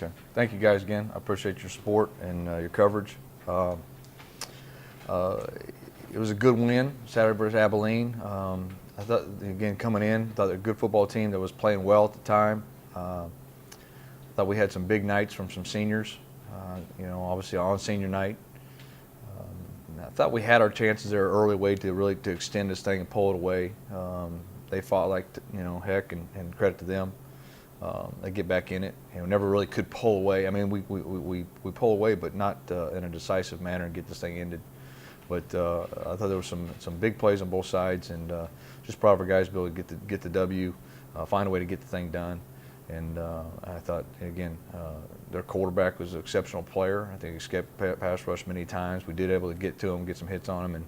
Okay. Thank you guys again. I appreciate your support and your coverage. It was a good win Saturday versus Abilene. I thought, again, coming in, thought they were a good football team that was playing well at the time. Thought we had some big nights from some seniors, obviously on senior night. I thought we had our chances there early way to extend this thing and pull it away. They fought like heck, and credit to them. They get back in it. Never really could pull away. I mean, we pull away, but not in a decisive manner and get this thing ended. But I thought there were some big plays on both sides, and just proud of our guys to be able to get the W, find a way to get the thing done. And I thought, again, their quarterback was an exceptional player. I think he escaped pass rush many times. We did able to get to him, get some hits on him,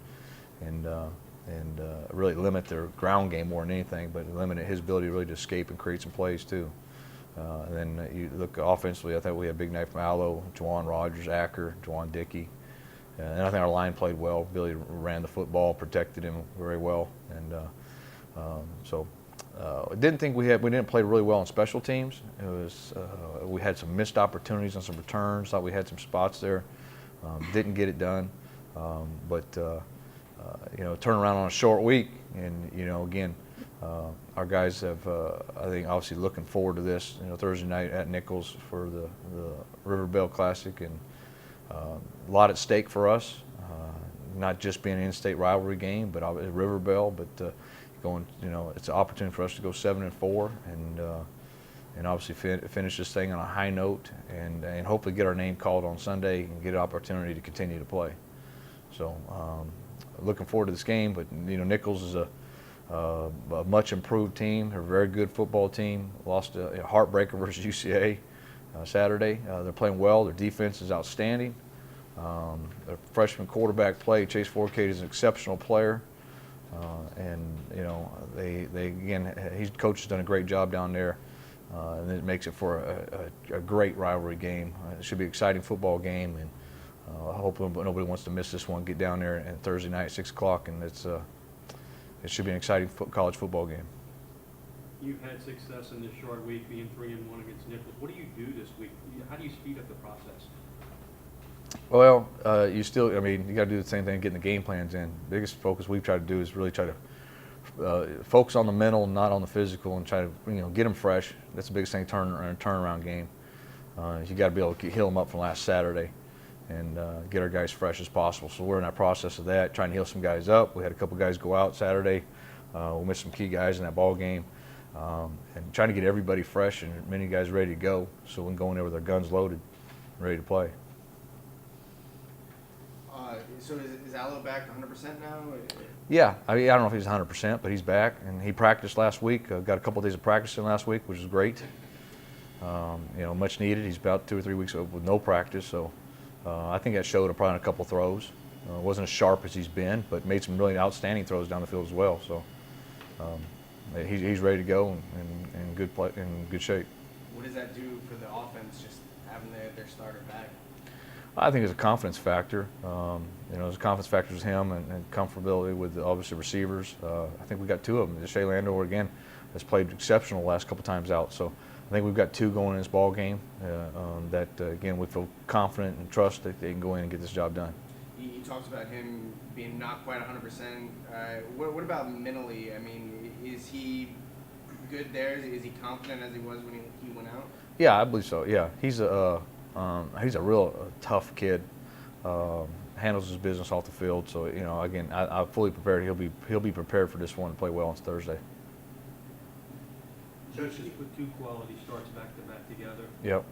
and really limit their ground game more than anything, but limited his ability really to escape and create some plays too. And then you look offensively, I thought we had a big night from Allo, Juwan Rogers, Acker, Juwan Dickey. And I think our line played well. Billy ran the football, protected him very well, and I didn't think we didn't play really well on special teams. It was we had some missed opportunities on some returns. Thought we had some spots there, didn't get it done. But turn around on a short week, and again, our guys have I think obviously looking forward to this. Thursday night at Nichols for the River Bell Classic, and a lot at stake for us. Not just being an in-state rivalry game, but River Bell, but going, it's an opportunity for us to go 7-4, and obviously finish this thing on a high note, and hopefully get our name called on Sunday and get an opportunity to continue to play. So looking forward to this game, but Nichols is a much improved team. They're a very good football team. Lost a heartbreaker versus UCA Saturday. They're playing well. Their defense is outstanding. Their freshman quarterback play, Chase Forcade, is an exceptional player. And they again, coach has done a great job down there, and it makes it for a great rivalry game. It should be an exciting football game, and I hope nobody wants to miss this one. Get down there and Thursday night at 6 o'clock, and it should be an exciting college football game. You've had success in this short week, being 3-1 against Nichols. What do you do this week? How do you speed up the process? Well, you got to do the same thing, getting the game plans in. Biggest focus we've tried to do is really try to focus on the mental, not on the physical, and try to get them fresh. That's the biggest thing, turnaround game. You got to be able to heal them up from last Saturday, and get our guys fresh as possible. So we're in that process of that, trying to heal some guys up. We had a couple guys go out Saturday. We missed some key guys in that ball game, and trying to get everybody fresh and many guys ready to go, so we can go in there with our guns loaded, ready to play. So is Allo back 100% now? Yeah, I don't know if he's 100%, but he's back, and he practiced last week. Got a couple of days of practice in last week, which is great. Much needed. He's about 2 or 3 weeks with no practice, so I think that showed probably a couple throws. Wasn't as sharp as he's been, but made some really outstanding throws down the field as well. So he's ready to go and in good shape. What does that do for the offense, just having their starter back? I think it's a confidence factor. There's a confidence factor with him and comfortability with obviously receivers. I think we got 2 of them. Shea Landor again has played exceptional the last couple times out. So I think we've got 2 going in this ball game that again we feel confident and trust that they can go in and get this job done. He talks about him being not quite 100%. What about mentally? I mean, is he good there? Is he confident as he was when he went out? Yeah, I believe so. Yeah, he's a real tough kid. Handles his business off the field. So again, I'm fully prepared. He'll be prepared for this one and play well on Thursday. Judge just put 2 quality starts back to back together. Yep.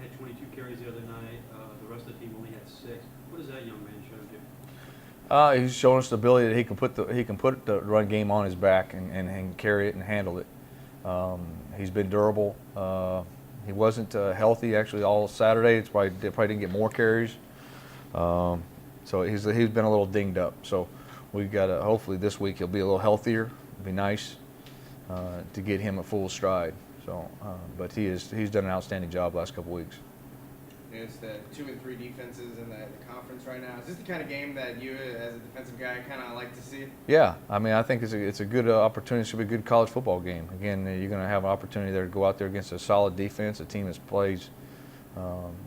Had 22 carries the other night. The rest of the team only had 6. What does that young man show you? He's shown us the ability that he can put the run game on his back and carry it and handle it. He's been durable. He wasn't healthy actually all Saturday. They probably didn't get more carries. So he's been a little dinged up. So we've got to hopefully this week he'll be a little healthier. It'd be nice to get him at full stride. So, but he's done an outstanding job the last couple weeks. It's the 2 and 3 defenses in the conference right now. Is this the kind of game that you, as a defensive guy, kind of like to see? Yeah, I mean, I think it's a good opportunity. It should be a good college football game. Again, you're going to have an opportunity there to go out there against a solid defense, a team that plays.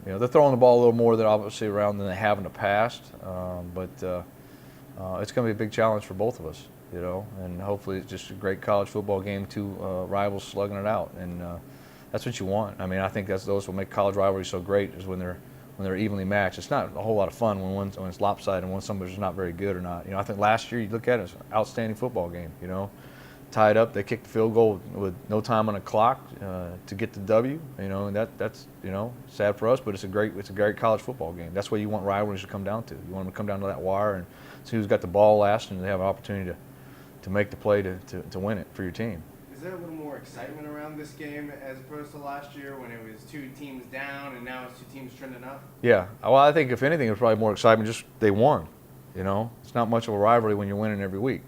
They're throwing the ball a little more than obviously around than they have in the past, but it's going to be a big challenge for both of us. And hopefully it's just a great college football game. Two rivals slugging it out, and that's what you want. I mean, I think those will make college rivalry so great is when they're evenly matched. It's not a whole lot of fun when it's lopsided and when somebody's not very good or not. I think last year you look at it, it's an outstanding football game. Tied up, they kicked the field goal with no time on the clock to get the W. And that's sad for us, but it's a great college football game. That's what you want rivalries to come down to. You want them to come down to that wire and see who's got the ball last, and they have an opportunity to make the play to win it for your team. Is there a little more excitement around this game as opposed to last year when it was 2 teams down and now it's 2 teams trending up? Yeah. Well, I think if anything, it's probably more excitement. Just they won. It's not much of a rivalry when you're winning every week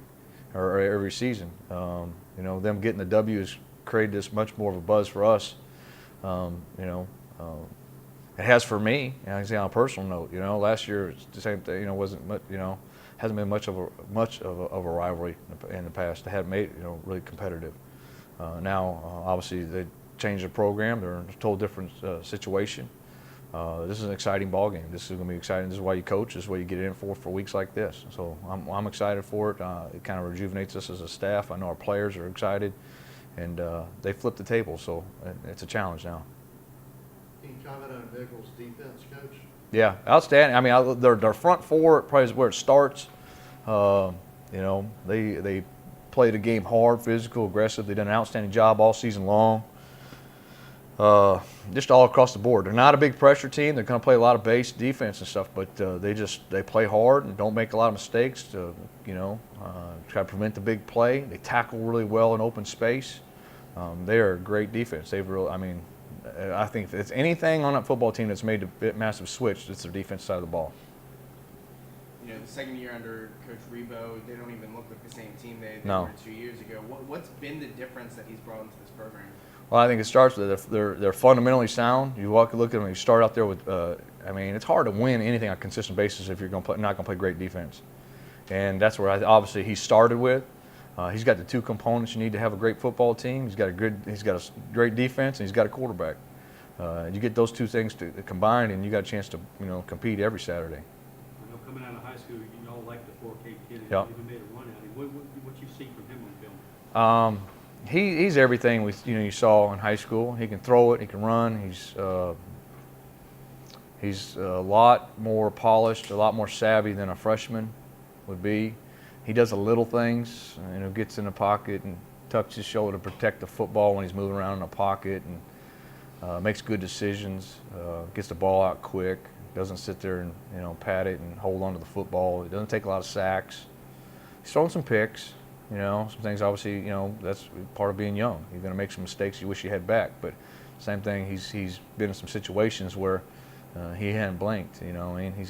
or every season. Them getting the W has created this much more of a buzz for us. It has for me. I can say on a personal note. Last year it's the same thing. Wasn't much. Hasn't been much of a rivalry in the past. They had made really competitive. Now, obviously, they changed the program. They're in a total different situation. This is an exciting ball game. This is going to be exciting. This is why you coach. This is what you get in for weeks like this. So I'm excited for it. It kind of rejuvenates us as a staff. I know our players are excited, and they flipped the table. So it's a challenge now. Can you comment on Nichols' defense, Coach? Yeah, outstanding. I mean, their front four probably is where it starts. They play the game hard, physical, aggressive. They've done an outstanding job all season long. Just all across the board. They're not a big pressure team. They're going to play a lot of base defense and stuff, but they play hard and don't make a lot of mistakes to try to prevent the big play. They tackle really well in open space. They are a great defense. I think if it's anything on that football team that's made a massive switch, it's their defense side of the ball. The second year under Coach Rebo, they don't even look like the same team they No. were 2 years ago. What's been the difference that he's brought into this program? Well, I think it starts with they're fundamentally sound. You look at them, you start out there with. It's hard to win anything on a consistent basis if you're not going to play great defense, and that's where obviously he started with. He's got the 2 components you need to have a great football team. He's got a great defense, and he's got a quarterback. You get those 2 things combined, and you got a chance to compete every Saturday. I know coming out of high school, you all liked the 4K kid and Yep. even made a run at him. What you see from him on film? He's everything you saw in high school. He can throw it. He can run. He's a lot more polished, a lot more savvy than a freshman would be. He does the little things. Gets in the pocket and tucks his shoulder to protect the football when he's moving around in the pocket, and makes good decisions. Gets the ball out quick. Doesn't sit there and pat it and hold on to the football. He doesn't take a lot of sacks. He's throwing some picks. Some things obviously, that's part of being young. You're going to make some mistakes you wish you had back. But same thing, he's been in some situations where he hadn't blinked. He's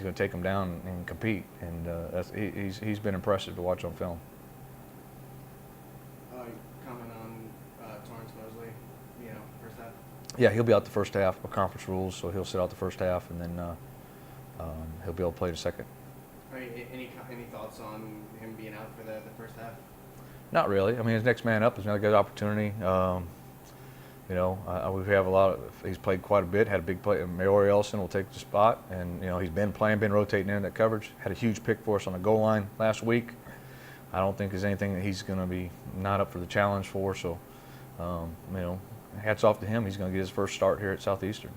going to take them down and compete. And he's been impressive to watch on film. Comment on Torrance Mosley, first half? Yeah, he'll be out the first half of conference rules, so he'll sit out the first half, and then he'll be able to play the second. Any thoughts on him being out for the first half? Not really. His next man up is another good opportunity. We have a lot of. He's played quite a bit. Had a big play. Maori Ellison will take the spot, and he's been rotating in that coverage. Had a huge pick for us on the goal line last week. I don't think there's anything that he's going to be not up for the challenge for. So, hats off to him. He's going to get his first start here at Southeastern.